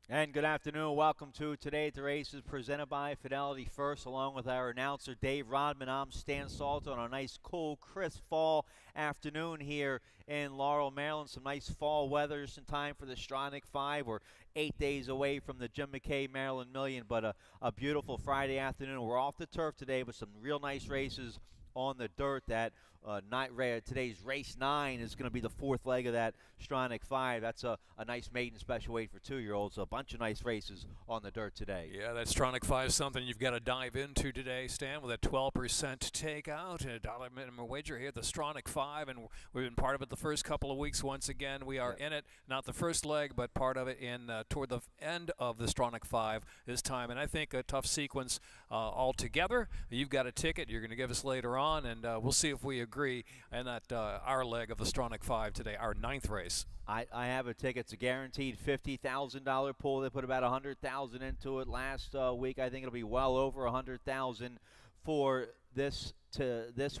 And good afternoon. Welcome to Today at the Races, presented by Fidelity First, along with our announcer Dave Rodman. I'm Stan Salter on a nice, cool, crisp fall afternoon here in Laurel, Maryland. Some nice fall weather, just in time for the Stronach 5. We're 8 days away from the Jim McKay Maryland Million, but a beautiful Friday afternoon. We're off the turf today with some real nice races on the dirt. That today's race 9 is going to be the fourth leg of that Stronach 5. That's a nice maiden special weight for 2-year-olds. So a bunch of nice races on the dirt today. Yeah, that Stronach 5 is something you've got to dive into today, Stan, with a 12% takeout and a dollar minimum wager here at the Stronach 5. And we've been part of it the first couple of weeks. Once again, we are in it, not the first leg, but part of it toward the end of the Stronach 5 this time. And I think a tough sequence altogether. You've got a ticket you're going to give us later on, and we'll see if we agree in that our leg of the Stronach 5 today, our 9th race. I have a ticket. It's a guaranteed $50,000 pool. They put about $100,000 into it last week. I think it'll be well over $100,000 for this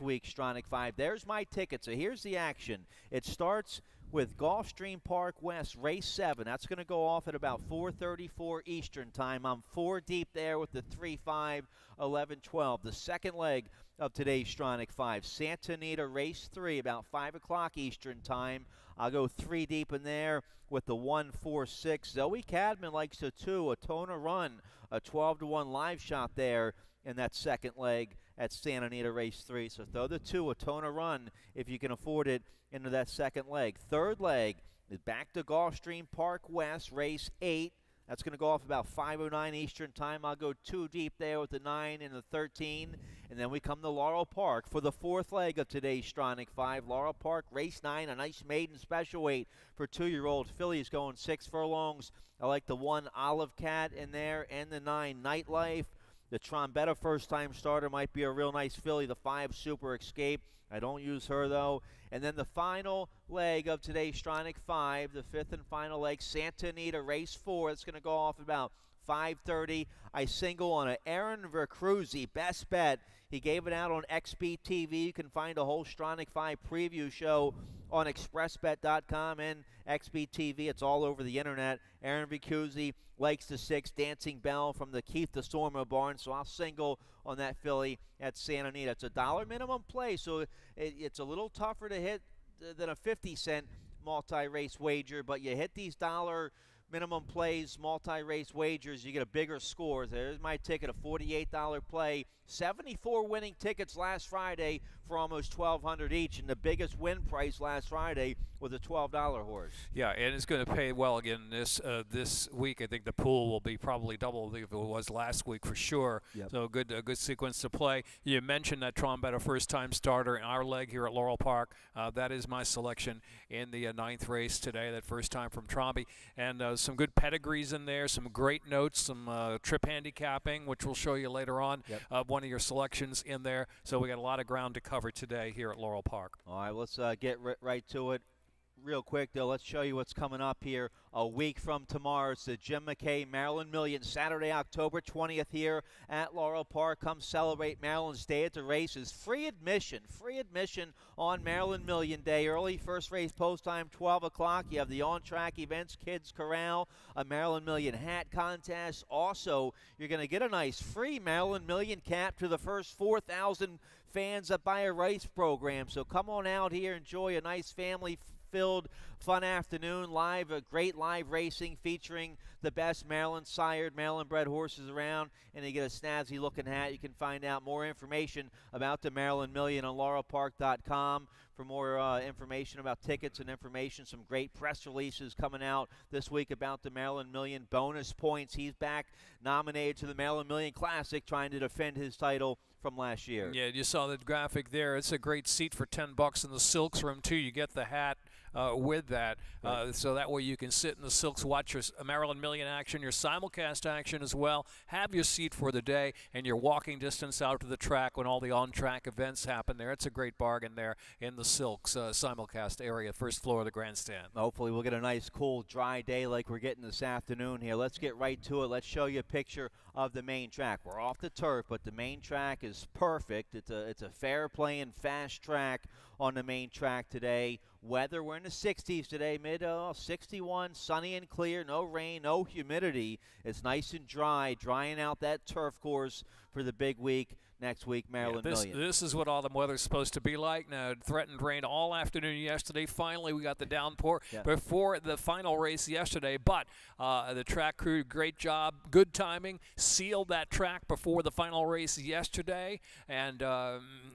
week's Stronach 5. There's my ticket. So here's the action. It starts with Gulfstream Park West, race 7. That's going to go off at about 4:34 Eastern time. I'm 4 deep there with the 3, 5, 11, 12. The second leg of today's Stronach 5. Santa Anita, race 3, about 5 o'clock Eastern time. I'll go 3 deep in there with the 1, 4, 6. Zoe Cadman likes a 2, a Tona Run, a 12-1 live shot there in that second leg at Santa Anita race 3. So throw the 2, a Tona Run, if you can afford it, into that second leg. Third leg is back to Gulfstream Park West, race 8. That's going to go off about 5:09 Eastern time. I'll go 2 deep there with the 9 and the 13. And then we come to Laurel Park for the fourth leg of today's Stronach 5. Laurel Park, race 9, a nice maiden special weight for 2-year-old fillies going 6 furlongs. I like the 1, Olive Cat, in there, and the 9, Nightlife. The Trombetta first-time starter might be a real nice filly. The 5, Super Escape. I don't use her, though. And then the final leg of today's Stronach 5, the 5th and final leg, Santa Anita, race 4. It's going to go off about 5:30. I single on an Aaron Vercruzzi, best bet. He gave it out on XBTV. You can find a whole Stronach 5 preview show on expressbet.com and XBTV. It's all over the internet. Aaron Vercruzzi likes the 6, Dancing Bell from the Keith DeSorma barn, so I'll single on that filly at Santa Anita. It's a dollar minimum play, so it's a little tougher to hit than a 50-cent multi-race wager, but you hit these dollar minimum plays, multi-race wagers, you get a bigger score. There's my ticket, a $48 play. 74 winning tickets last Friday for almost $1,200 each, and the biggest win price last Friday was a $12 horse. Yeah, and it's going to pay well again this week. I think the pool will be probably double if it was last week for sure. Yep. So a good sequence to play. You mentioned that Trombetta first-time starter in our leg here at Laurel Park. That is my selection in the 9th race today, that first time from Tromby. And some good pedigrees in there, some great notes, some trip handicapping, which we'll show you later on. Yep. One of your selections in there. So we got a lot of ground to cover today here at Laurel Park. All right, let's get right to it. Real quick, though, let's show you what's coming up here a week from tomorrow. It's the Jim McKay Maryland Million, Saturday, October 20th here at Laurel Park. Come celebrate Maryland's Day at the Races. Free admission on Maryland Million Day. Early first race post time, 12 o'clock. You have the on-track events, Kids Corral, a Maryland Million hat contest. Also, you're going to get a nice free Maryland Million cap to the first 4,000 fans that buy a race program. So come on out here, enjoy a nice family-filled, fun afternoon. Great live racing featuring the best Maryland-sired, Maryland-bred horses around, and you get a snazzy-looking hat. You can find out more information about the Maryland Million on laurelpark.com. For more information about tickets and information, some great press releases coming out this week about the Maryland Million. Bonus points. He's back, nominated to the Maryland Million Classic, trying to defend his title from last year. Yeah, you saw the graphic there. It's a great seat for $10 in the Silks room too. You get the hat with that, Right. so that way you can sit in the Silks, watch your Maryland Million action, your simulcast action as well. Have your seat for the day, and your walking distance out to the track when all the on-track events happen there. It's a great bargain there in the Silks simulcast area, first floor of the grandstand. Hopefully we'll get a nice, cool, dry day like we're getting this afternoon here. Let's get right to it. Let's show you a picture of the main track. We're off the turf, but the main track is perfect. It's a fair playing, fast track on the main track today. Weather, we're in the 60s today, mid 61, sunny and clear, no rain, no humidity. It's nice and dry, drying out that turf course for the big week next week, Maryland Million. This is what autumn weather's supposed to be like. Now, it threatened rain all afternoon yesterday. Finally, we got the downpour before the final race yesterday. But the track crew, great job, good timing, sealed that track before the final race yesterday, and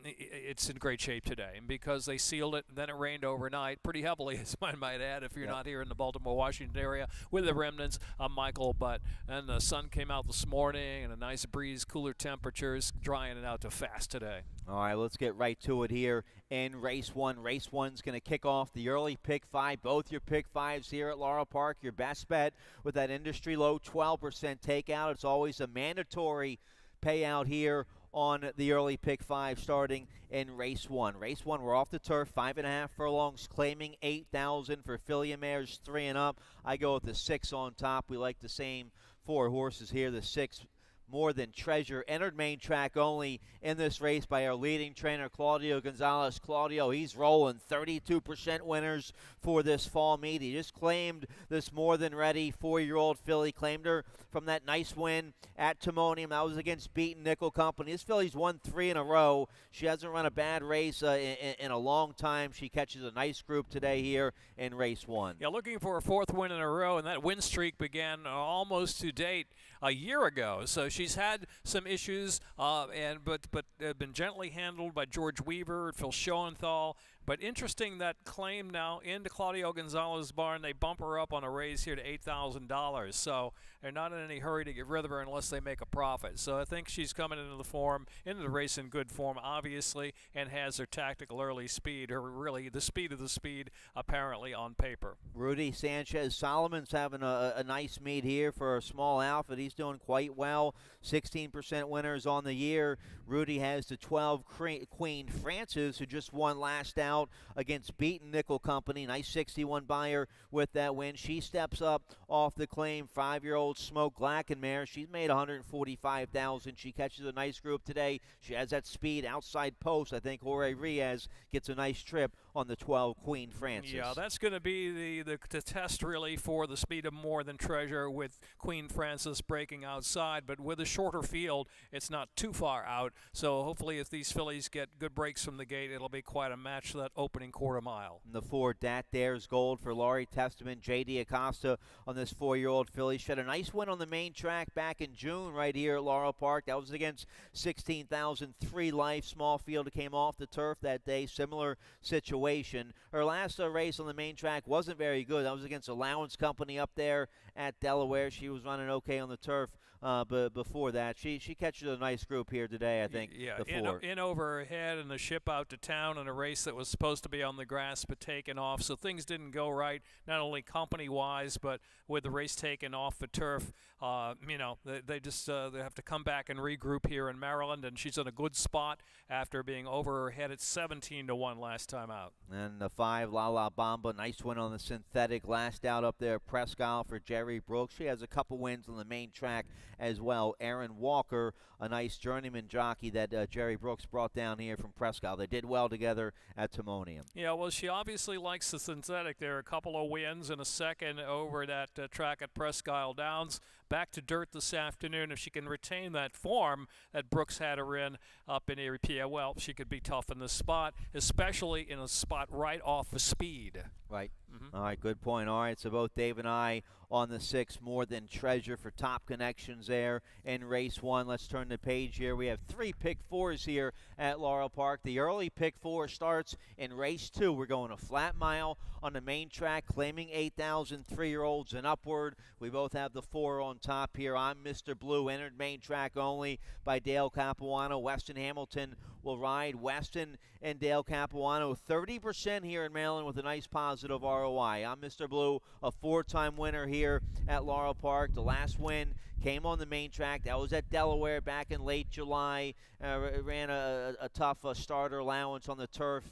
it's in great shape today. And because they sealed it, then it rained overnight pretty heavily, as I might add, if you're not here in the Baltimore, Washington area, with the remnants of Michael. But then the sun came out this morning, and a nice breeze, cooler temperatures, drying it out to fast today. All right, let's get right to it here in race one. Race one's going to kick off the early pick five. Both your pick fives here at Laurel Park. Your best bet with that industry low 12% takeout. It's always a mandatory payout here on the early pick five starting in race one. Race one, we're off the turf, 5.5 furlongs, claiming 8,000 for filly mares 3 and up. I go with the 6 on top. We like the same 4 horses here. The 6 More Than Treasure entered main track only in this race by our leading trainer, Claudio Gonzalez. Claudio, he's rolling 32% winners for this fall meet. He just claimed this More Than Ready 4-year-old filly, claimed her from that nice win at Timonium. That was against Beaten Nickel Company. This filly's won 3 in a row. She hasn't run a bad race in a long time. She catches a nice group today here in race one. Yeah, looking for a 4th win in a row, and that win streak began almost to date a year ago. So she's had some issues, but been gently handled by George Weaver, Phil Schoenthal. But interesting that claim now into Claudio Gonzalez's barn. They bump her up on a raise here to $8,000. So they're not in any hurry to get rid of her unless they make a profit. So I think she's coming into the race in good form, obviously, and has her tactical early speed, or really the speed of the speed, apparently on paper. Rudy Sanchez Solomon's having a nice meet here for a small outfit. He's doing quite well. 16% winners on the year. Rudy has the 12 Queen Frances, who just won last out against Beaten Nickel Company. Nice 61 buyer with that win. She steps up off the claim. 5-year-old Smoke Glackenmare. She's made $145,000. She catches a nice group today. She has that speed outside post. I think Jorge Riaz gets a nice trip on the 12 Queen Frances. Yeah, that's going to be the test really for the speed of More Than Treasure, with Queen Frances breaking outside. But with a shorter field, it's not too far out. So hopefully if these fillies get good breaks from the gate, it'll be quite a match for that opening quarter mile. And the 4 Dat Dares Gold for Laurie Testament, J.D. Acosta on this 4-year-old filly. She had a nice win on the main track back in June right here at Laurel Park. That was against 16,003 Life. Small field that came off the turf that day. Similar situation. Her last race on the main track wasn't very good. That was against Allowance Company up there at Delaware. She was running okay on the turf. But before that, she catches a nice group here today, I think. Yeah, the 4. in over her head, and the ship out to town in a race that was supposed to be on the grass but taken off. So things didn't go right, not only company-wise, but with the race taken off the turf. They just they have to come back and regroup here in Maryland, and she's in a good spot after being over her head at 17-1 last time out. And the 5, La La Bamba, nice win on the synthetic. Last out up there, Presque Isle for Jerry Brooks. She has a couple wins on the main track as well. Aaron Walker, a nice journeyman jockey that Jerry Brooks brought down here from Presque Isle. They did well together at Timonium. Yeah, well, she obviously likes the synthetic. There are a couple of wins and a second over that track at Presque Isle Downs. Back to dirt this afternoon. If she can retain that form that Brooks had her in up in Erie, PA, well, she could be tough in this spot, especially in a spot right off the speed. Right. All right, good point. All right, so both Dave and I on the 6, More Than Treasure for top connections there in race one. Let's turn the page here. We have 3 pick 4s here at Laurel Park. The early pick 4 starts in race 2. We're going a flat mile on the main track, claiming 8,000 3-year-olds and upward. We both have the 4 on top here. I'm Mr. Blue, entered main track only by Dale Capuano. Weston Hamilton will ride. Weston and Dale Capuano, 30% here in Maryland with a nice positive ROI. I'm Mr. Blue, a 4-time winner here at Laurel Park. The last win came on the main track. That was at Delaware back in late July. Ran a tough starter allowance on the turf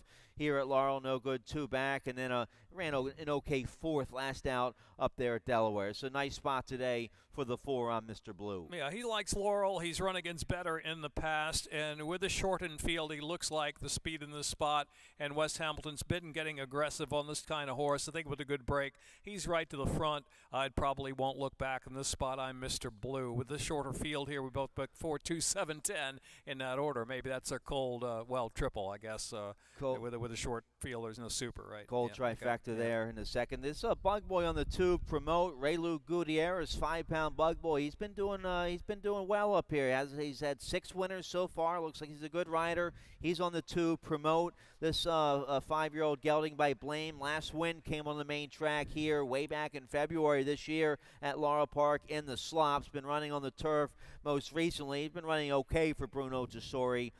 here at Laurel, no good, 2 back, and then ran an okay 4th last out up there at Delaware. So nice spot today for the 4 on Mr. Blue. Yeah, he likes Laurel. He's run against better in the past, and with the shortened field, he looks like the speed in this spot, and West Hamilton's been getting aggressive on this kind of horse. I think with a good break, he's right to the front. I probably won't look back in this spot. I'm Mr. Blue. With the shorter field here, we both picked 4, 2, 7, 10 in that order. Maybe that's a cold, triple, I guess. With a short field, there's no super, right? Cold trifecta there in a second. This Bug Boy on the tube promote. Raylu Gutierrez, 5-pound Bug Boy. He's been doing well up here. He's had 6 winners so far. Looks like he's a good rider. He's on the tube promote. This 5-year-old gelding by Blame. Last win came on the main track here way back in February this year at Laurel Park in the slops. Been running on the turf most recently. He's been running okay for Bruno Tessori.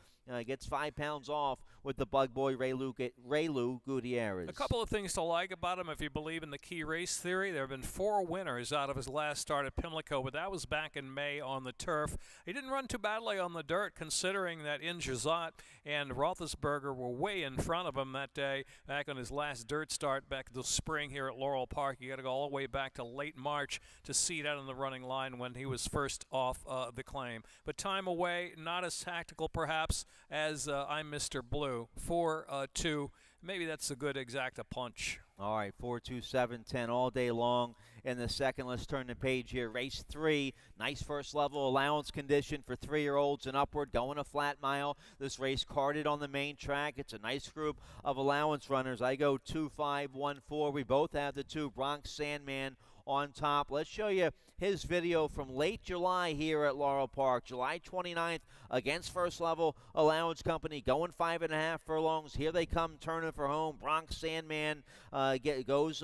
Gets 5 pounds off with the Bug Boy Raylu Gutierrez. A couple of things to like about him if you believe in the key race theory. There have been 4 winners out of his last start at Pimlico, but that was back in May on the turf. He didn't run too badly on the dirt, considering that Injazat and Roethlisberger were way in front of him that day back on his last dirt start back in the spring here at Laurel Park. You got to go all the way back to late March to see it out on the running line when he was first off the claim. But time away, not as tactical perhaps as I'm Mr. Blue. 4-2. Maybe that's a good exacta punch. All right, 4, 2, 7, 10 all day long. In the second, let's turn the page here. Race 3, nice first level allowance condition for 3-year-olds and upward, going a flat mile. This race carded on the main track. It's a nice group of allowance runners. I go 2, 5, 1, 4. We both have the 2 Bronx Sandman on top. Let's show you his video from late July here at Laurel Park. July 29th against First Level Allowance Company, going 5.5 furlongs. Here they come, turning for home. Bronx Sandman goes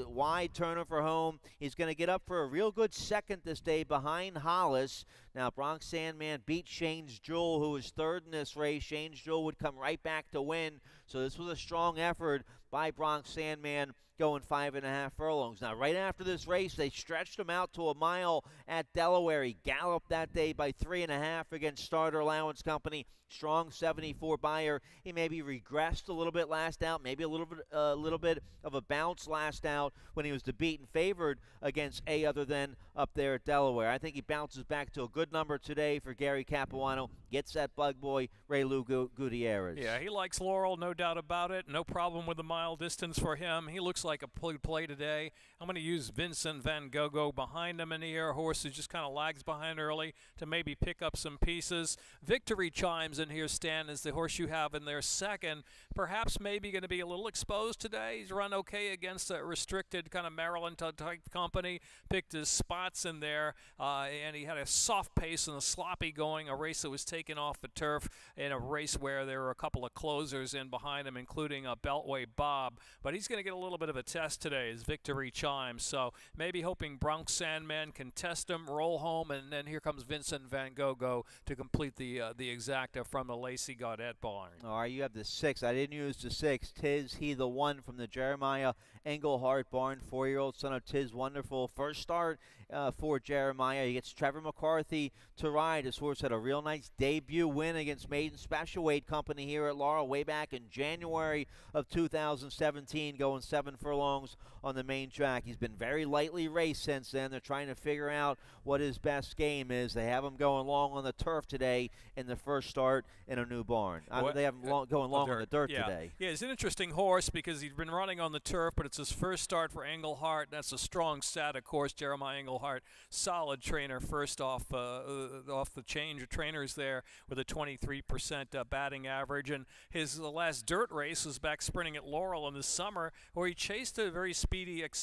wide, turning for home. He's going to get up for a real good second this day behind Hollis. Now, Bronx Sandman beat Shane's Jewel, who was 3rd in this race. Shane's Jewel would come right back to win. So this was a strong effort by Bronx Sandman, going 5.5 furlongs. Now, right after this race, they stretched him out to a mile at Delaware. He galloped that day by 3.5 against Starter Allowance Company. Strong 74 buyer. He maybe regressed a little bit last out, maybe a little bit of a bounce last out when he was the beaten favored against A other than up there at Delaware. I think he bounces back to a good number today for Gary Capuano. Gets that Bug Boy, Raylu Gutierrez. Yeah, he likes Laurel, no doubt about it. No problem with the mile distance for him. He looks like a play today. I'm going to use Vincent Van Gogh behind him in the air. Horse who just kind of lags behind early to maybe pick up some pieces. Victory Chimes in here, Stan, is the horse you have in there second. Perhaps maybe going to be a little exposed today. He's run okay against a restricted kind of Maryland type company. Picked his spots in there, and he had a soft pace and a sloppy going, a race that was taken off the turf in a race where there were a couple of closers in behind him, including a Beltway Bob. But he's going to get a little bit of a test today as Victory Chimes. So maybe hoping Bronx Sandman can test him, roll home, and then here comes Vincent Van Gogh to complete the exacta from the Lacey Gaudet barn. All right, you have the 6. I didn't use the 6. Tis He the One from the Jeremiah Englehart barn, 4-year-old son of Tis Wonderful. First start for Jeremiah. He gets Trevor McCarthy to ride. This horse had a real nice debut win against Maiden Special Weight Company here at Laurel way back in January of 2017, going 7 furlongs on the main track. He's been very lightly raced since then. They're trying to figure out what his best game is. They have him going long on the turf today in the first start in a new barn. They have him going long on the dirt today. Yeah, he's an interesting horse because he's been running on the turf, but it's his first start for Englehart. That's a strong stat, of course. Jeremiah Englehart, solid trainer, first off the change of trainers there with a 23% batting average. And his last dirt race was back sprinting at Laurel in the summer, where he chased a very speedy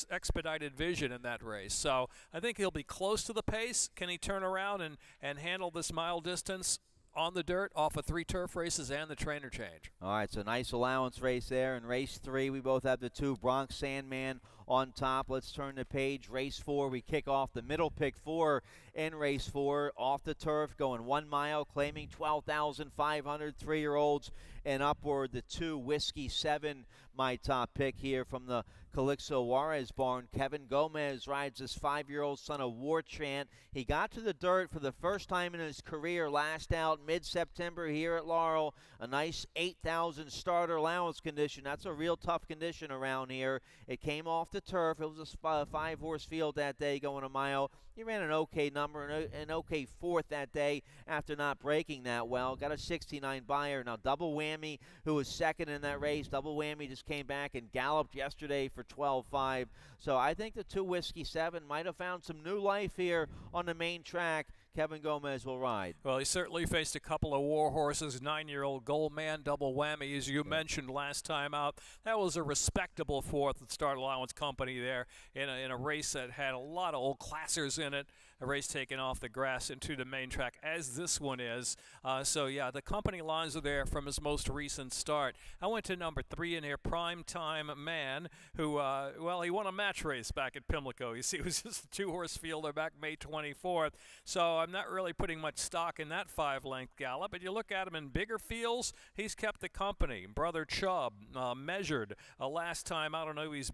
expedited Vision in that race. So I think he'll be close to the pace. Can he turn around and handle this mile distance on the dirt off of 3 turf races and the trainer change? All right, so nice allowance race there. In race 3, we both have the 2 Bronx Sandman on top. Let's turn the page. Race 4, we kick off the middle pick 4 in race 4. Off the turf, going 1 mile, claiming 12,500 3-year-olds and upward. The 2 Whiskey 7, my top pick here from the Calixto Juarez barn. Kevin Gomez rides this 5-year-old son of War Chant. He got to the dirt for the first time in his career last out mid-September here at Laurel. A nice 8,000 starter allowance condition. That's a real tough condition around here. It came off the turf. It was a 5-horse field that day going a mile. He ran an okay number, an okay fourth that day after not breaking that well. Got a 69 buyer. Now, Double Whammy, who was second in that race. Double Whammy just came back and galloped yesterday for 12.5. So I think the 2 Whiskey 7 might have found some new life here on the main track. Kevin Gomez will ride. Well, he certainly faced a couple of war horses. 9-year-old Goldman, Double Whammy, as you mentioned last time out. That was a respectable fourth at Start Allowance Company there in a race that had a lot of old classers in it. A race taken off the grass into the main track, as this one is. So, yeah, the company lines are there from his most recent start. I went to number 3 in here, Prime Time Man, who, well, he won a match race back at Pimlico. You see, it was just a 2-horse fielder back May 24th. So I'm not really putting much stock in that 5-length gallop. But you look at him in bigger fields, he's kept the company. Brother Chubb, measured. Last time, I don't know, he's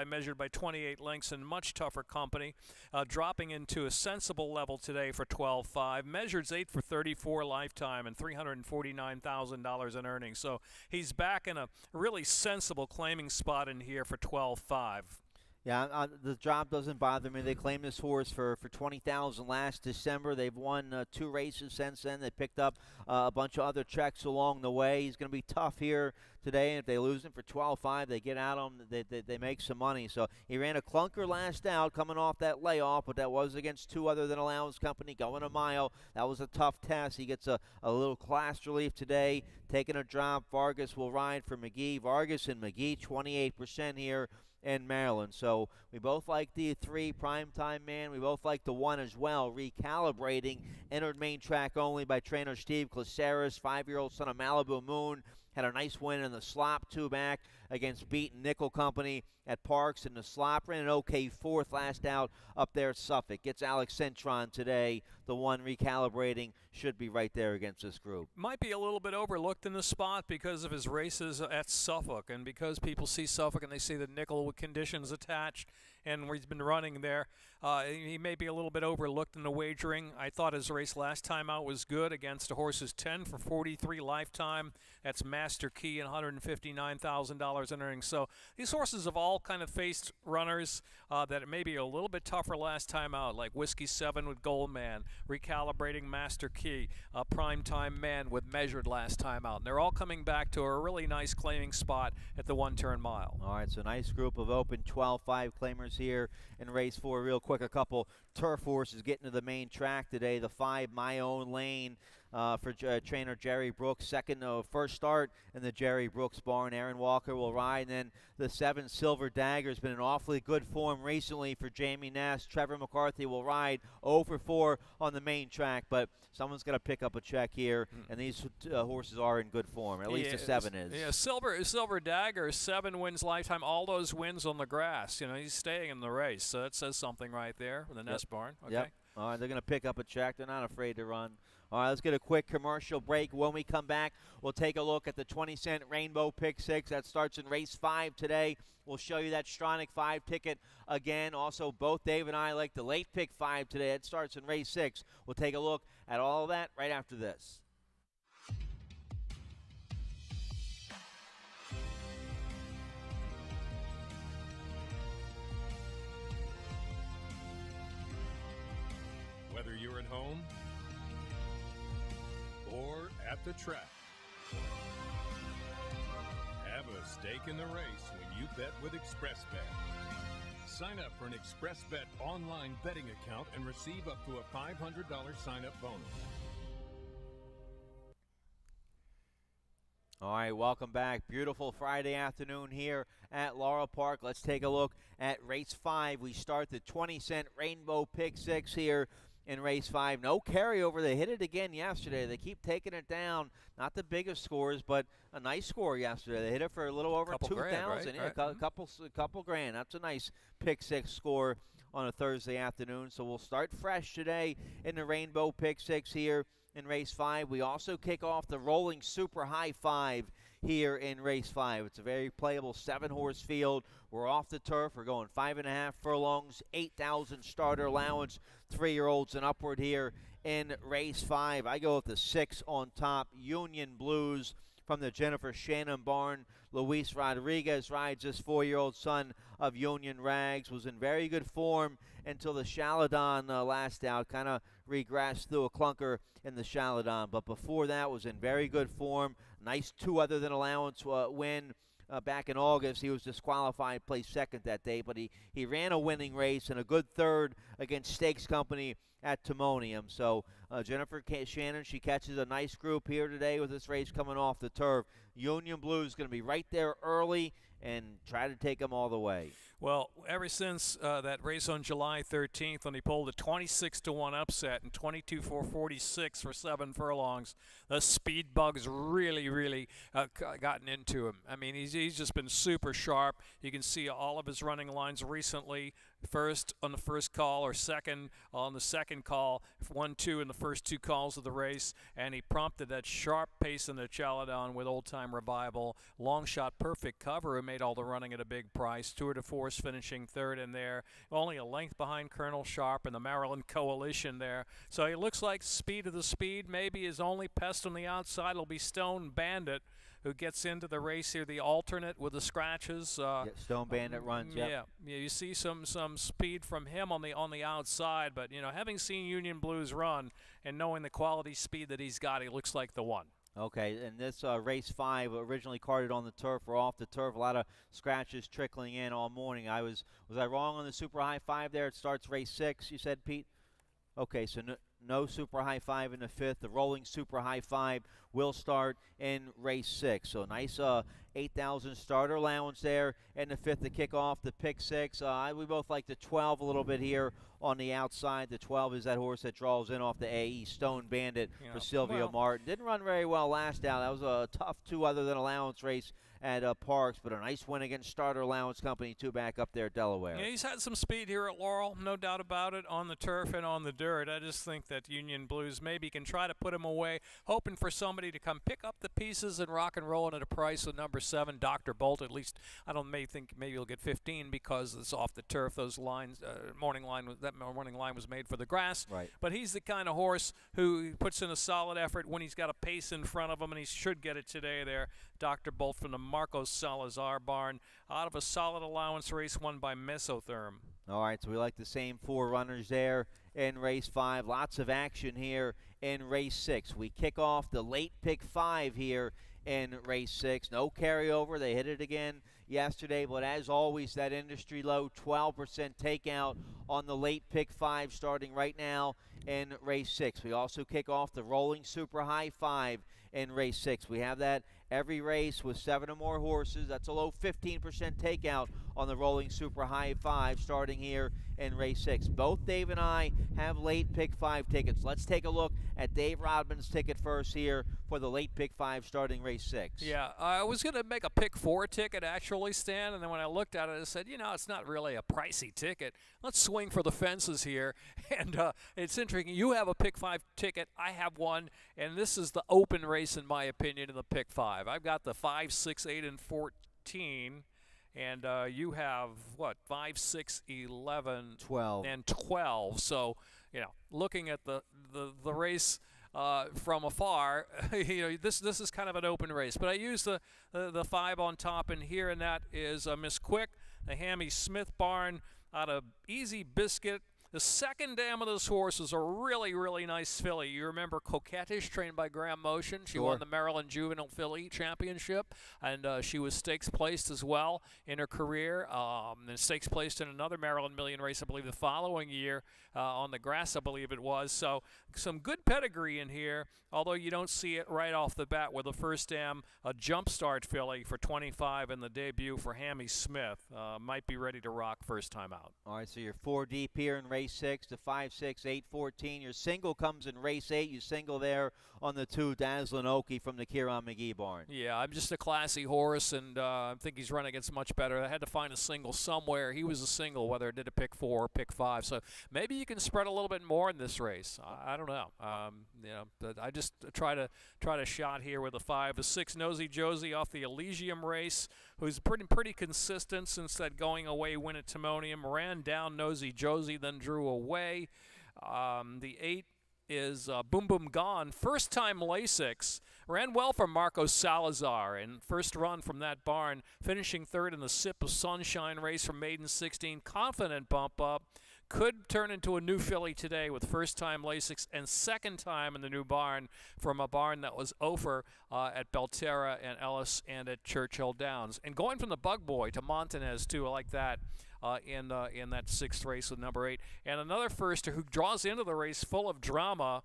measured by 28 lengths in much tougher company. Dropping into a sensible level today for 12.5. Measured's 8 for 34 lifetime and $349,000 in earnings. So he's back in a really sensible claiming spot in here for 12.5. Yeah, the job doesn't bother me. They claimed this horse for $20,000 last December. They've won 2 races since then. They picked up a bunch of other checks along the way. He's going to be tough here today. And if they lose him for 12.5, they get at him. They make some money. So he ran a clunker last out, coming off that layoff, but that was against 2 other than Allowance Company, going a mile. That was a tough test. He gets a little class relief today, taking a drop. Vargas will ride for McGee. Vargas and McGee, 28% here in Maryland. So we both like the 3 Primetime Man. We both like the 1 as well. Recalibrating, entered main track only by trainer Steve Glaceris. 5-year-old son of Malibu Moon. Had a nice win in the slop 2 back against Beaton Nickel Company at Parks in the slop. Ran an okay 4th last out up there at Suffolk. Gets Alex Centron today. The 1 recalibrating should be right there against this group. Might be a little bit overlooked in the spot because of his races at Suffolk, and because people see Suffolk and they see the nickel with conditions attached and where he's been running there. He may be a little bit overlooked in the wagering. I thought his race last time out was good against the horses 10 for 43 lifetime. That's Master Key and $159,000 in earnings. So these horses have all kind of faced runners that may be a little bit tougher last time out, like Whiskey 7 with Goldman, recalibrating Master Key, Primetime Man with Measured last time out. And they're all coming back to a really nice claiming spot at the 1-turn mile. All right, so nice group of open 12.5 claimers here in race 4. Real quick, a couple turf horses getting to the main track today. The 5 My Own Lane for trainer Jerry Brooks. First start in the Jerry Brooks barn. Aaron Walker will ride. And then the 7 Silver Dagger has been in awfully good form recently for Jamie Ness. Trevor McCarthy will ride 0 for 4 on the main track, but someone's got to pick up a check here, and these horses are in good form. At least the 7 is. Yeah, Silver Dagger, 7 wins lifetime. All those wins on the grass. You know, he's staying in the race, so that says something right there in the Ness barn. Okay. Yep. All right, they're going to pick up a check. They're not afraid to run. All right, let's get a quick commercial break. When we come back, we'll take a look at the 20-cent Rainbow Pick 6. That starts in race 5 today. We'll show you that Stronach 5 ticket again. Also, both Dave and I like the late pick 5 today. It starts in race 6. We'll take a look at all of that right after this. Whether you're at home or at the track, have a stake in the race when you bet with ExpressBet. Sign up for an ExpressBet online betting account and receive up to a $500 sign-up bonus. All right, welcome back. Beautiful Friday afternoon here at Laurel Park. Let's take a look at race 5. We start the 20-cent Rainbow Pick 6 here in race 5. No carryover. They hit it again yesterday. They keep taking it down. Not the biggest scores, but a nice score yesterday. They hit it for a little over 2,000. Right? Yeah, a couple grand. That's a nice pick 6 score on a Thursday afternoon. So we'll start fresh today in the Rainbow Pick 6 here in race 5. We also kick off the Rolling Super High 5 here in race 5. It's a very playable 7-horse field. We're off the turf. We're going 5.5 furlongs, 8,000 starter allowance, 3-year-olds and upward here in race 5. I go with the 6 on top, Union Blues from the Jennifer Shannon barn. Luis Rodriguez rides this 4-year-old son of Union Rags. Was in very good form until the Shaladon last out. Kind of regressed through a clunker in the Shaladon. But before that was in very good form. Nice 2 other than allowance win. Back in August, he was disqualified, placed second that day, but he ran a winning race and a good third against Stakes Company at Timonium. So Jennifer Shannon, she catches a nice group here today with this race coming off the turf. Union Blues going to be right there early and try to take them all the way. Well, ever since that race on July 13th when he pulled a 26-1 upset and 22-4-46 for 7 furlongs, the speed bug's really gotten into him. I mean, he's just been super sharp. You can see all of his running lines recently. First on the first call or second on the second call, 1-2 in the first 2 calls of the race, and he prompted that sharp pace in the Chaladon with Old Time Revival. Long shot, perfect cover, who made all the running at a big price. Tour de Force finishing third in there, only a length behind Colonel Sharp and the Maryland Coalition there. So it looks like Speed of the Speed. Maybe his only pest on the outside will be Stone Bandit, who gets into the race here, the alternate with the scratches. Stone Bandit runs. Yep. Yeah. You see some speed from him on the outside, but having seen Union Blues run and knowing the quality speed that he's got, he looks like the one. Okay, and this race 5 originally carded on the turf. We're off the turf. A lot of scratches trickling in all morning. Was I wrong on the Super High 5 there? It starts race 6, you said, Pete? Okay, so no Super High 5 in the 5th. The Rolling Super High 5 will start in race 6. So nice 8,000 starter allowance there in the 5th to kick off the pick 6. We both like the 12 a little bit here on the outside. The 12 is that horse that draws in off the AE, Stone Bandit for Silvio Martin. Didn't run very well last out. That was a tough 2 other than allowance race at Parks, but a nice win against Starter Allowance Company, 2 back up there at Delaware. Yeah, he's had some speed here at Laurel, no doubt about it, on the turf and on the dirt. I just think that Union Blues maybe can try to put him away, hoping for somebody to come pick up the pieces and rock and roll at a price of number 7, Dr. Bolt. At least think maybe he'll get 15 because it's off the turf. Those lines, morning line was made for the grass. Right. But he's the kind of horse who puts in a solid effort when he's got a pace in front of him, and he should get it today there. Dr. Bolt from the Marcos Salazar barn, out of a solid allowance race won by Mesotherm. All right, so we like the same 4 runners there in race 5. Lots of action here in race 6. We kick off the late pick 5 here in race 6. No carryover. They hit it again yesterday, but as always, that industry low 12% takeout on the late pick 5 starting right now in race 6. We also kick off the Rolling Super High 5 in race 6. We have that every race with 7 or more horses. That's a low 15% takeout on the Rolling Super High 5 starting here in race 6. Both Dave and I have late pick 5 tickets. Let's take a look at Dave Rodman's ticket first here for the late pick 5 starting race 6. Yeah, I was going to make a pick 4 ticket actually, Stan, and then when I looked at it, I said, it's not really a pricey ticket. Let's swing for the fences here. And it's interesting. You have a pick 5 ticket. I have one, and this is the open race, in my opinion, in the pick 5. I've got the 5, 6, 8, and 14. And you have, 5, 6, 11, 12. And 12. So, looking at the race from afar, this is kind of an open race. But I use the 5 on top, and here, and that is Miss Quick, the Hammy Smith barn out of Easy Biscuit. The second dam of this horse is a really nice filly. You remember Coquettish, trained by Graham Motion. She won the Maryland Juvenile Filly Championship, and she was stakes placed as well in her career. And stakes placed in another Maryland Million race, I believe, the following year on the grass, I believe it was. So some good pedigree in here, although you don't see it right off the bat with the first dam, a jumpstart filly for 25 in the debut for Hammy Smith. Might be ready to rock first time out. All right, so you're 4 deep here in race race 6, the 5, 6, 8, 14. Your single comes in race 8. You single there on the 2, Dazzlin' Okie from the Kieran McGee barn. Yeah, I'm just a classy horse, and I think he's running against much better. I had to find a single somewhere. He was a single, whether it did a pick 4 or pick 5. So maybe you can spread a little bit more in this race. I don't know. But I just try to shot here with a 5. The 6, Nosy Josie off the Elysium race, who's pretty consistent since that going away win at Timonium. Ran down Nosy Josie, then drew away. The 8 is Boom Boom Gone. First time Lasix. Ran well for Marco Salazar and first run from that barn, finishing 3rd in the Sip of Sunshine race from Maiden 16. Confident bump up. Could turn into a new filly today with first time Lasix and second time in the new barn from a barn that was over at Belterra and Ellis and at Churchill Downs. And going from the Bug Boy to Montanez too, I like that. In that 6th race with number 8. And another firster who draws into the race full of drama.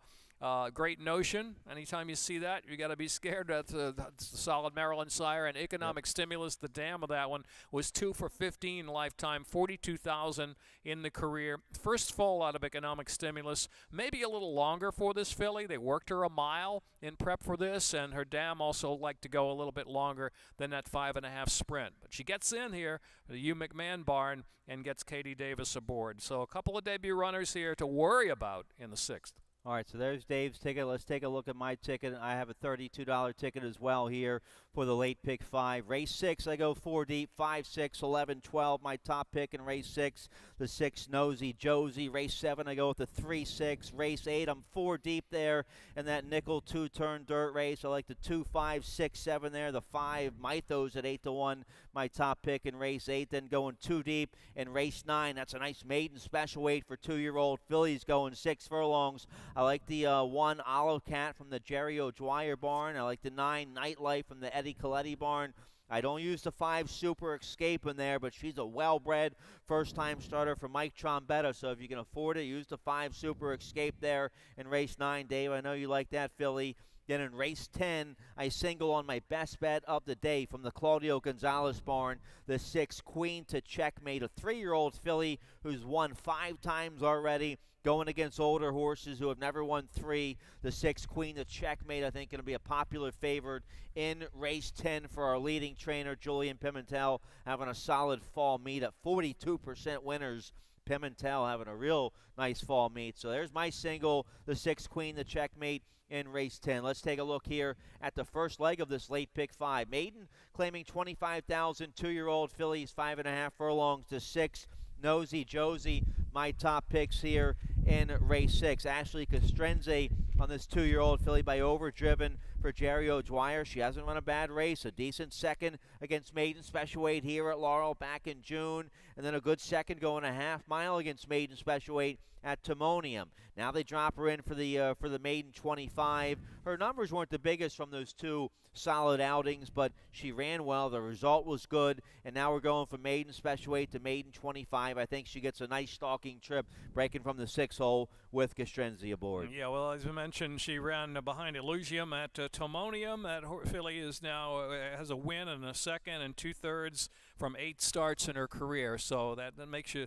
Great Notion. Anytime you see that, you got to be scared. That's the solid Maryland sire. And Economic Stimulus, the dam of that one, was 2 for 15 lifetime, 42,000 in the career. First full out of Economic Stimulus. Maybe a little longer for this filly. They worked her a mile in prep for this, and her dam also liked to go a little bit longer than that 5.5 sprint. But she gets in here, the Hugh McMahon barn, and gets Katie Davis aboard. So a couple of debut runners here to worry about in the 6th. All right, so there's Dave's ticket. Let's take a look at my ticket. I have a $32 ticket as well here for the late pick 5. Race 6, I go 4 deep, 5, 6, 11, 12. My top pick in race 6, the 6, Nosy Josie. Race 7, I go with the 3, 6. Race 8, I'm 4 deep there in that nickel 2-turn dirt race. I like the 2, 5, 6, 7 there. The 5, Mythos at 8-1, my top pick in race 8. Then going 2 deep in race 9. That's a nice maiden special weight for 2-year-old fillies going 6 furlongs. I like the 1, Olive Cat from the Jerry O'Dwyer barn. I like the 9, Nightlife from the Eddie Coletti barn. I don't use the 5, Super Escape in there, but she's a well-bred first-time starter for Mike Trombetta. So if you can afford it, use the 5, Super Escape there in race 9. Dave, I know you like that filly. Then in race 10, I single on my best bet of the day from the Claudio Gonzalez barn, the 6, Queen to Checkmate, a 3-year-old filly who's won 5 times already, going against older horses who have never won 3. The 6, Queen to Checkmate, I think going to be a popular favorite in race 10 for our leading trainer, Julian Pimentel, having a solid fall meet at 42% winners. Pimentel having a real nice fall meet. So there's my single, the 6, Queen to Checkmate in race 10. Let's take a look here at the first leg of this late pick 5. Maiden claiming 25,000, 2-year-old fillies, 5.5 furlongs to 6. Nosy Josie, my top picks here in race 6. Ashley Castrenze on this 2-year-old filly by Overdriven for Jerry O'Dwyer. She hasn't run a bad race. A decent second against Maiden Special Weight here at Laurel back in June. And then a good second going a half mile against Maiden Special Weight at Timonium. Now they drop her in for the Maiden 25. Her numbers weren't the biggest from those 2 solid outings, but she ran well. The result was good, and now we're going from Maiden Special Weight to Maiden 25. I think she gets a nice stalking trip, breaking from the 6 hole with Castrenze aboard. Yeah, well, as we mentioned, she ran behind Elysium at Timonium. That filly is now has a win and a second and 2/3 from 8 starts in her career. So that makes you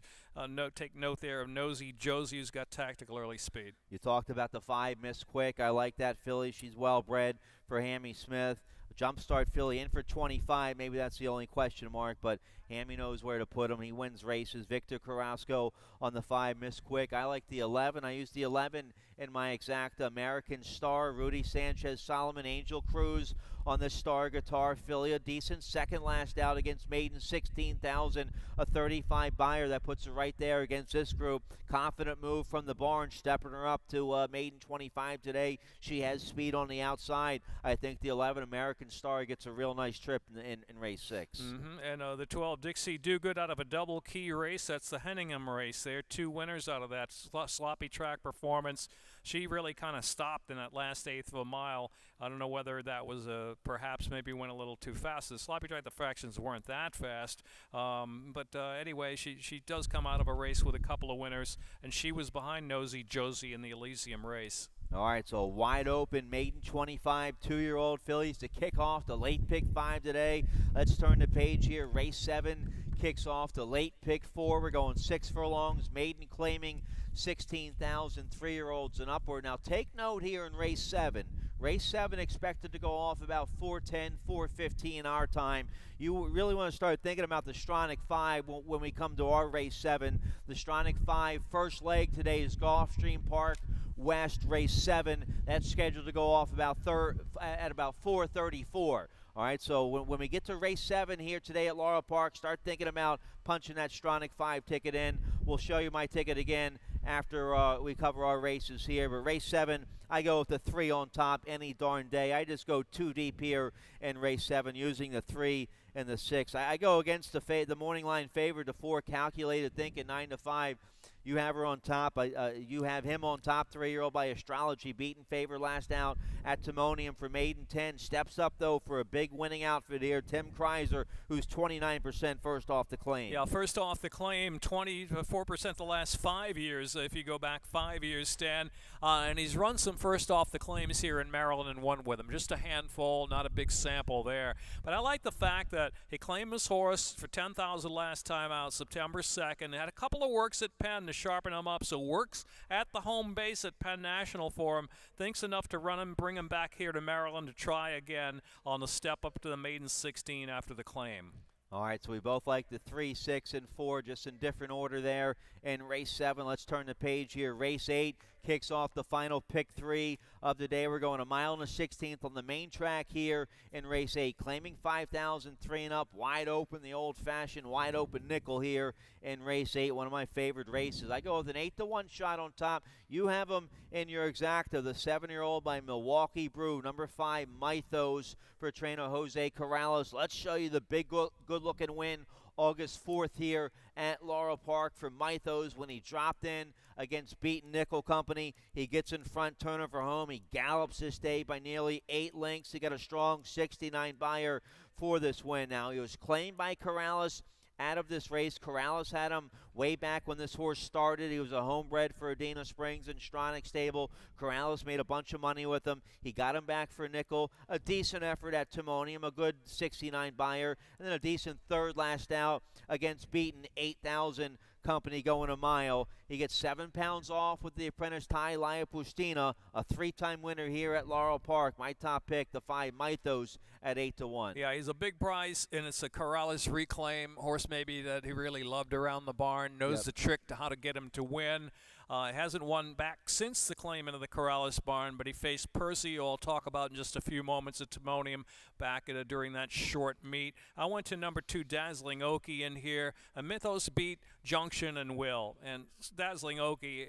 take note there of Nosy Josie, who's got tactical early speed. You talked about the 5, Miss Quick. I like that filly. She's well bred for Hammy Smith. Jumpstart filly in for 25. Maybe that's the only question mark, but Hammy knows where to put him. He wins races. Victor Carrasco on the 5, Miss Quick. I like the 11. I use the 11 in my exact American Star. Rudy Sanchez, Solomon Angel Cruz on the Star Guitar filly. A decent second last out against Maiden 16,000. A 35 buyer that puts her right there against this group. Confident move from the barn, stepping her up to Maiden 25 today. She has speed on the outside. I think the 11 American Star gets a real nice trip in race 6. And the 12 Dixie Do Good out of a double key race. That's the Henningham race there. 2 winners out of that sloppy track performance. She really kind of stopped in that last 1/8 of a mile. I don't know whether that was perhaps maybe went a little too fast. The sloppy track, the fractions weren't that fast. But anyway, she does come out of a race with a couple of winners, and she was behind Nosy Josie in the Elysium race. All right, so wide open Maiden 25, 2-year-old fillies to kick off the late pick 5 today. Let's turn the page here. Race 7, kicks off the late pick 4. We're going 6 furlongs. Maiden claiming 16,000 3-year-olds and upward. Now take note here in race 7. Race 7 expected to go off about 4:10, 4:15 our time. You really want to start thinking about the Stronach 5 when we come to our race 7. The Stronach 5 first leg today is Gulfstream Park West race 7. That's scheduled to go off at about 4:34. All right, so when we get to race 7 here today at Laurel Park, start thinking about punching that Stronach 5 ticket in. We'll show you my ticket again after we cover our races here. But race 7, I go with the 3 on top any darn day. I just go 2 deep here in race 7 using the 3 and the 6. I go against the morning line favorite, the 4 calculated thinking 9-5. You have her on top. You have him on top, 3-year-old by Astrology, beaten favor last out at Timonium for maiden 10. Steps up, though, for a big winning outfit here. Tim Kreiser, who's 29% first off the claim. Yeah, first off the claim, 24% the last 5 years, if you go back 5 years, Stan. And he's run some first off the claims here in Maryland and won with him. Just a handful, not a big sample there. But I like the fact that he claimed his horse for $10,000 last time out, September 2nd. Had a couple of works at Penn to sharpen him up. So works at the home base at Penn National for him. Thinks enough to run him, bring him back here to Maryland to try again on the step up to the maiden 16 after the claim. All right, so we both like the 3, 6, and 4, just in different order there in race 7. Let's turn the page here. Race 8 kicks off the final pick 3 of the day. We're going a mile and a 16th on the main track here in race 8. Claiming 5,003 and up, wide open, the old-fashioned wide open nickel here in race 8. One of my favorite races. I go with an 8-1 shot on top. You have them in your exacta. The 7-year-old by Milwaukee Brew, number 5 Mythos for trainer Jose Corrales. Let's show you the big good-looking win August 4th here at Laurel Park for Mythos when he dropped in against Beaten Nickel Company. He gets in front, turning for home. He gallops this day by nearly 8 lengths. He got a strong 69 buyer for this win. Now, he was claimed by Corrales out of this race. Corrales had him way back when this horse started. He was a homebred for Adena Springs and Stronach Stable. Corrales made a bunch of money with him. He got him back for a nickel. A decent effort at Timonium, a good 69 buyer, and then a decent third last out against Beaten 8,000 Company going a mile. He gets 7 pounds off with the apprentice Ty Liapustina, a 3-time winner here at Laurel Park. My top pick, the 5 Mythos at 8-1. Yeah, he's a big price, and it's a Corrales reclaim horse maybe that he really loved around the barn, knows the trick to how to get him to win. Hasn't won back since the claim into the Corrales barn, but he faced Percy, who I'll talk about in just a few moments at Timonium back during that short meet. I went to number 2, Dazzling Okie in here. Mythos beat Junction and Will. And Dazzling Okie,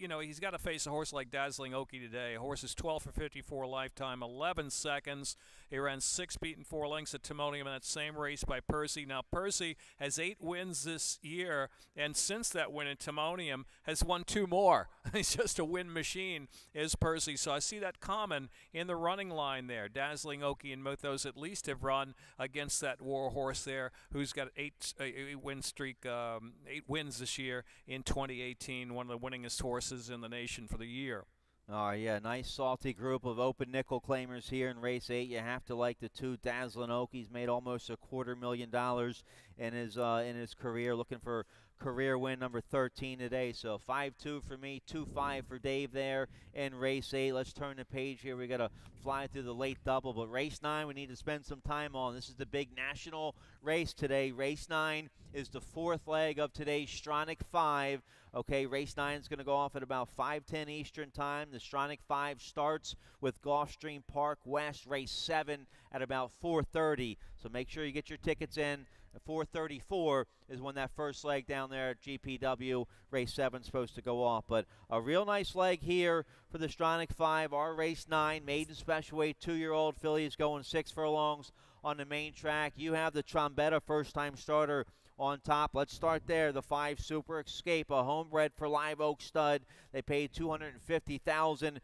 you know, he's got to face a horse like Dazzling Okie today. A horse is 12 for 54 lifetime, 11 seconds. He ran 6 beaten 4 lengths at Timonium in that same race by Percy. Now, Percy has 8 wins this year, and since that win at Timonium, has won 2 more. He's just a win machine, is Percy. So I see that common in the running line there. Dazzling Okie and Mythos at least have run against that war horse there, who's got 8 win streak, 8 wins this year in 2018, one of the winningest horses in the nation for the year. Oh, yeah, nice salty group of open nickel claimers here in race 8. You have to like the 2 Dazzling Okies. Made almost $250,000 in his career, looking for career win number 13 today. So 5-2 for me, 2-5 for Dave there in race 8. Let's turn the page here. We got to fly through the late double, but race 9 we need to spend some time on. This is the big national race today. Race 9 is the 4th leg of today's Stronach 5. Okay, race 9 is going to go off at about 5:10 Eastern time. The Stronach 5 starts with Gulfstream Park West, race 7 at about 4:30. So make sure you get your tickets in. At 4:34 is when that first leg down there at GPW, race 7 is supposed to go off. But a real nice leg here for the Stronach 5. Our race 9, maiden special weight, 2-year-old filly is going 6 furlongs on the main track. You have the Trombetta first-time starter on top. Let's start there. The 5 Super Escape, a homebred for Live Oak Stud. They paid $250,000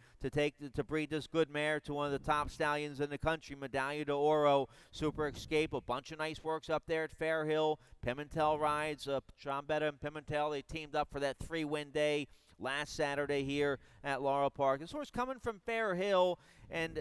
to breed this good mare to one of the top stallions in the country, Medaglia d'Oro. Super Escape, a bunch of nice works up there at Fair Hill. Pimentel rides, Trombetta and Pimentel. They teamed up for that 3-win day last Saturday here at Laurel Park. This horse coming from Fair Hill, and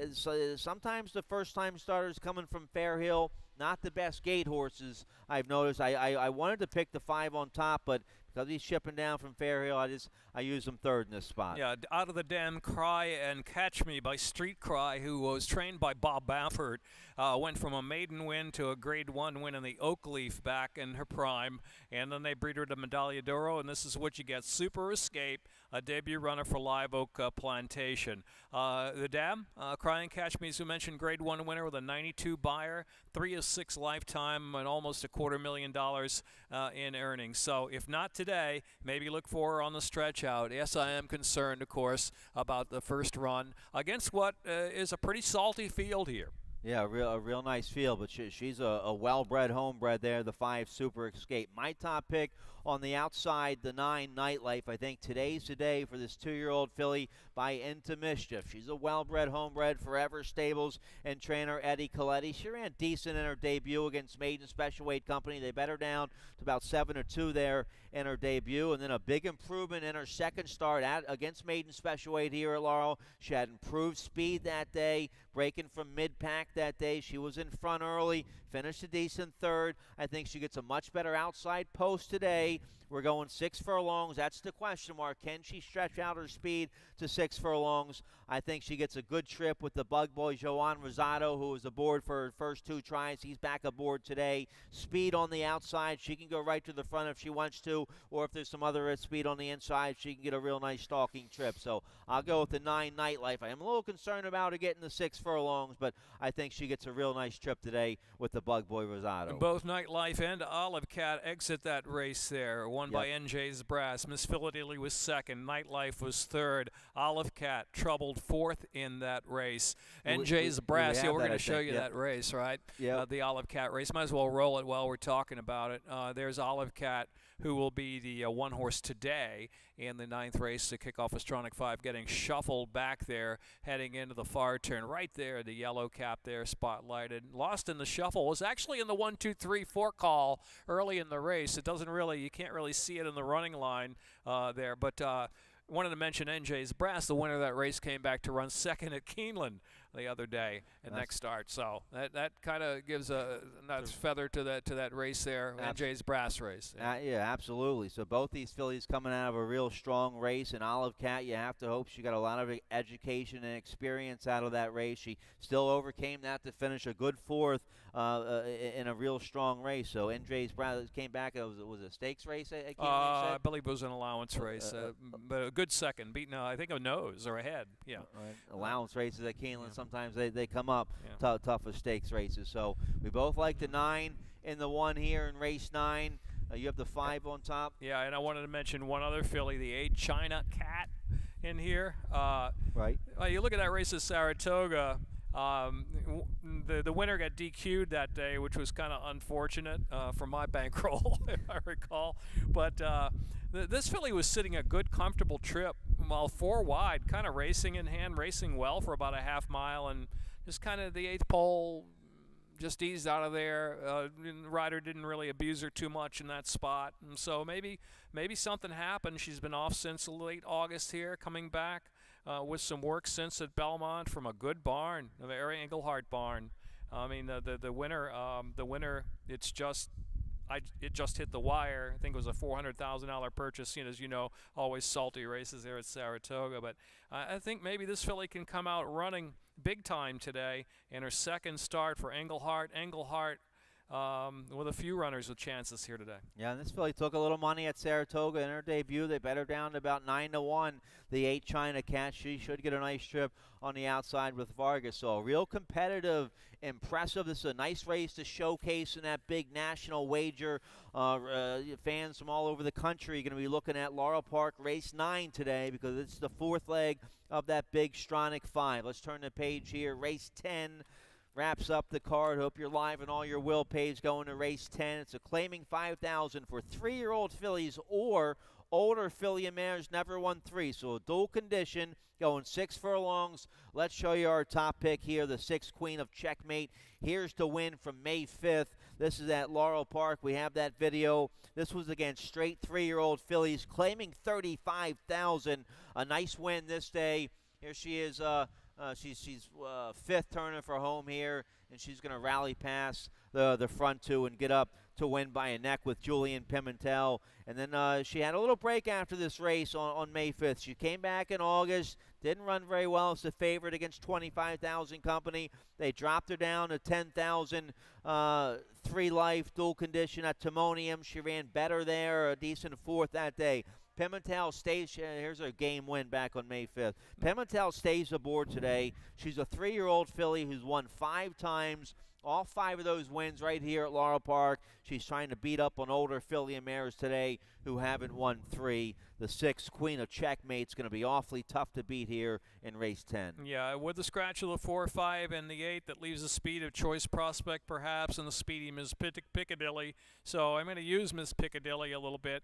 sometimes the first-time starters coming from Fair Hill, not the best gate horses I've noticed. I wanted to pick the 5 on top, but because he's shipping down from Fairhill, I use him third in this spot. Yeah, Out of the Den, Cry and Catch Me by Street Cry, who was trained by Bob Baffert, went from a maiden win to a Grade 1 win in the Oak Leaf back in her prime, and then they breed her to Medaglia d'Oro, and this is what you get. Super Escape, a debut runner for Live Oak Plantation. The Dam, Cry and Catch Me, as we mentioned, Grade 1 winner with a 92 buyer, 3 of 6 lifetime, and almost $250,000 in earnings. So if not today, maybe look for her on the stretch out. Yes, I am concerned, of course, about the first run against what is a pretty salty field here. Yeah, a real nice field, but she's a well-bred homebred there, the 5 Super Escape. My top pick on the outside, the 9 Nightlife. I think today's the day for this 2-year-old filly by Into Mischief. She's a well-bred homebred, Forever Stables and trainer Eddie Coletti. She ran decent in her debut against Maiden Special Weight Company. They bet her down to about 7-2 there in her debut, and then a big improvement in her second start against Maiden Special Weight here at Laurel. She had improved speed that day, breaking from mid-pack that day. She was in front early, finished a decent third. I think she gets a much better outside post today. We're going 6 furlongs. That's the question mark. Can she stretch out her speed to 6 furlongs? I think she gets a good trip with the bug boy, Joan Rosado, who was aboard for her first 2 tries. He's back aboard today. Speed on the outside. She can go right to the front if she wants to, or if there's some other speed on the inside, she can get a real nice stalking trip. So I'll go with the 9 Nightlife. I am a little concerned about her getting the 6 furlongs, but I think she gets a real nice trip today with the bug boy, Rosado. Both Nightlife and Olive Cat exit that race there, won by NJ's Brass. Miss Philadelphia was second. Nightlife was third. Olive Cat troubled fourth in that race. NJ's Brass, we're going to show you that race, right? Yeah. The Olive Cat race. Might as well roll it while we're talking about it. There's Olive Cat, who will be the one horse today in the 9th race to kick off Astronic 5, getting shuffled back there, heading into the far turn. Right there, the yellow cap there, spotlighted. Lost in the shuffle. Was actually in the 1, 2, 3, 4 call early in the race. It doesn't really, you can't really see it in the running line there. But wanted to mention NJ's Brass, the winner of that race, came back to run second at Keeneland the other day at next start. So that kind of gives a nice feather to that race there, NJ's Brass race. Yeah, absolutely. So both these fillies coming out of a real strong race. And Olive Cat, you have to hope she got a lot of education and experience out of that race. She still overcame that to finish a good 4th in a real strong race. So NJ's Brass came back. It was a stakes race at Keeneland, I believe it was an allowance race, but a good second, beating I think a nose or a head. Yeah, right. Allowance races at Keeneland. Sometimes they come up tough as stakes races. So we both like the 9 in the 1 here in race 9. You have the 5 on top. Yeah, and I wanted to mention one other filly, the 8 China Cat in here. Right. You look at that race at Saratoga. The winner got DQ'd that day, which was kind of unfortunate for my bankroll, if I recall. But this filly was sitting a good, comfortable trip, while 4 wide, kind of racing in hand, racing well for about a half mile, and just kind of the 8th pole just eased out of there. The rider didn't really abuse her too much in that spot, and so maybe something happened. She's been off since late August here, coming back with some work since at Belmont from a good barn, a very Englehart barn. I mean, the winner, it just hit the wire. I think it was a $400,000 purchase. As you know, always salty races there at Saratoga. But I think maybe this filly can come out running big time today in her second start for Englehart. Englehart with a few runners with chances here today. Yeah, and this filly took a little money at Saratoga in her debut. They bet her down to about 9-1. The 8 China Cat, she should get a nice trip on the outside with Vargas. So a real competitive, impressive. This is a nice race to showcase in that big national wager. Fans from all over the country are going to be looking at Laurel Park Race 9 today because it's the 4th leg of that big Stronach 5. Let's turn the page here. Race 10 wraps up the card. Hope you're live on all your will page going to race 10. It's a claiming $5,000 for 3-year-old fillies or older filly and mares never won 3. So a dual condition going 6 furlongs. Let's show you our top pick here, the 6th Queen of Checkmate. Here's the win from May 5th. This is at Laurel Park. We have that video. This was against straight 3-year-old fillies claiming $35,000. A nice win this day. Here she is. She's 5th turning for home here, and she's going to rally past the front 2 and get up to win by a neck with Julian Pimentel. And then she had a little break after this race on May 5th. She came back in August, didn't run very well as a favorite against 25,000 Company. They dropped her down to 10,000, 3 life, dual condition at Timonium. She ran better there, a decent 4th that day. Pimentel stays, here's a game win back on May 5th. Pimentel stays aboard today. She's a 3-year-old filly who's won 5 times. All 5 of those wins right here at Laurel Park. She's trying to beat up on older filly and mares today who haven't won 3. The 6th, Queen of Checkmate's going to be awfully tough to beat here in race 10. Yeah, with the scratch of the 4, 5, and the 8, that leaves the speed of Choice Prospect perhaps, and the speedy Miss Piccadilly. So I'm going to use Miss Piccadilly a little bit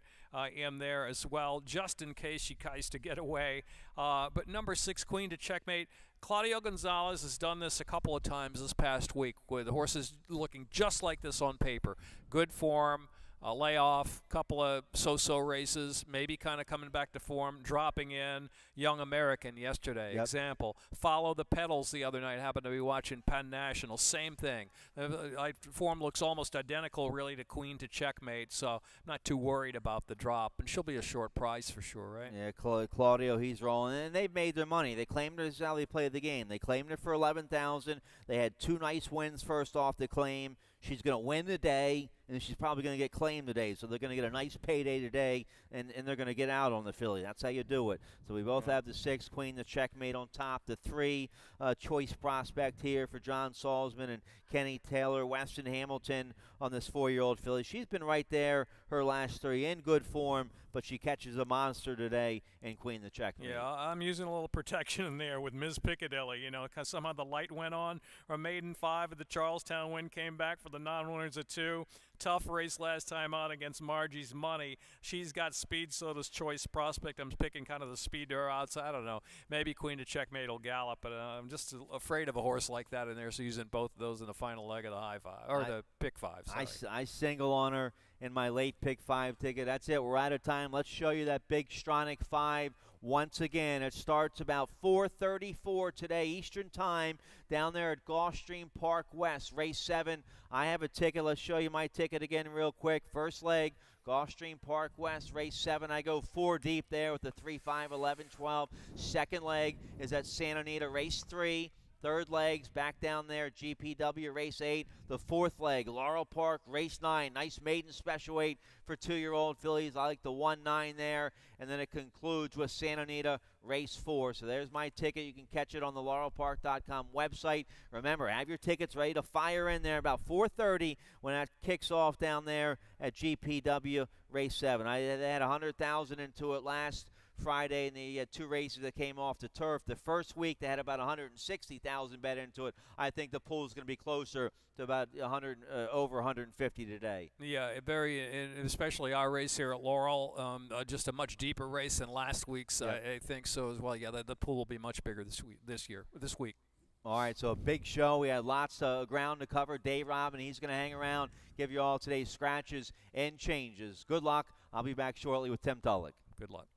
in there as well, just in case she tries to get away. But number 6, Queen to Checkmate. Claudio Gonzalez has done this a couple of times this past week with the horses looking just like this on paper. Good form, a layoff, couple of so-so races, maybe kind of coming back to form, dropping in. Young American yesterday, example. Follow the Pedals the other night. Happened to be watching Penn National. Same thing. Form looks almost identical, really, to Queen to Checkmate, so I'm not too worried about the drop. And she'll be a short price for sure, right? Yeah, Claudio, he's rolling. And they've made their money. They claimed her as how they played the game. They claimed her for $11,000. They had 2 nice wins first off the claim. She's going to win the day, and she's probably going to get claimed today. So they're going to get a nice payday today, and they're going to get out on the filly. That's how you do it. So we both have the 6, Queen, the Checkmate on top. The 3, Choice Prospect here for John Salzman and Kenny Taylor. Weston Hamilton on this 4-year-old filly. She's been right there her last 3 in good form, but she catches a monster today in Queen the Checkmate. Yeah, I'm using a little protection in there with Ms. Piccadilly, you know, because somehow the light went on. Or maiden 5 at the Charlestown win came back for the non-winners at 2. Tough race last time out against Margie's Money. She's got speed, so does Choice Prospect. I'm picking kind of the speed to her outside. I don't know. Maybe Queen to Checkmate will gallop, but I'm just afraid of a horse like that in there, so using both of those in the final leg of the high 5, or the pick 5. Sorry. I single on her in my late pick 5 ticket. That's it. We're out of time. Let's show you that big Stronach 5 once again. It starts about 4:34 today Eastern Time down there at Gulfstream Park West, race 7. I have a ticket. Let's show you my ticket again real quick. First leg, Gulfstream Park West, race 7. I go 4 deep there with the 3, 5, 11, 12. Second leg is at Santa Anita, race 3. Third leg's back down there, GPW, race 8. The fourth leg, Laurel Park, race 9. Nice maiden special weight for 2-year-old fillies. I like the 1-9 there. And then it concludes with Santa Anita, race 4. So there's my ticket. You can catch it on the laurelpark.com website. Remember, have your tickets ready to fire in there about 4:30 when that kicks off down there at GPW, race 7. I had 100,000 into it last Friday, and they had 2 races that came off the turf. The first week they had about 160,000 bet into it. I think the pool is going to be closer to about 100, over 150 today. Yeah, and especially our race here at Laurel, just a much deeper race than last week's. I think so as well. Yeah, the pool will be much bigger this week. All right, so a big show. We had lots of ground to cover. Dave Robin, he's going to hang around, give you all today's scratches and changes. Good luck. I'll be back shortly with Tim Tulloch. Good luck.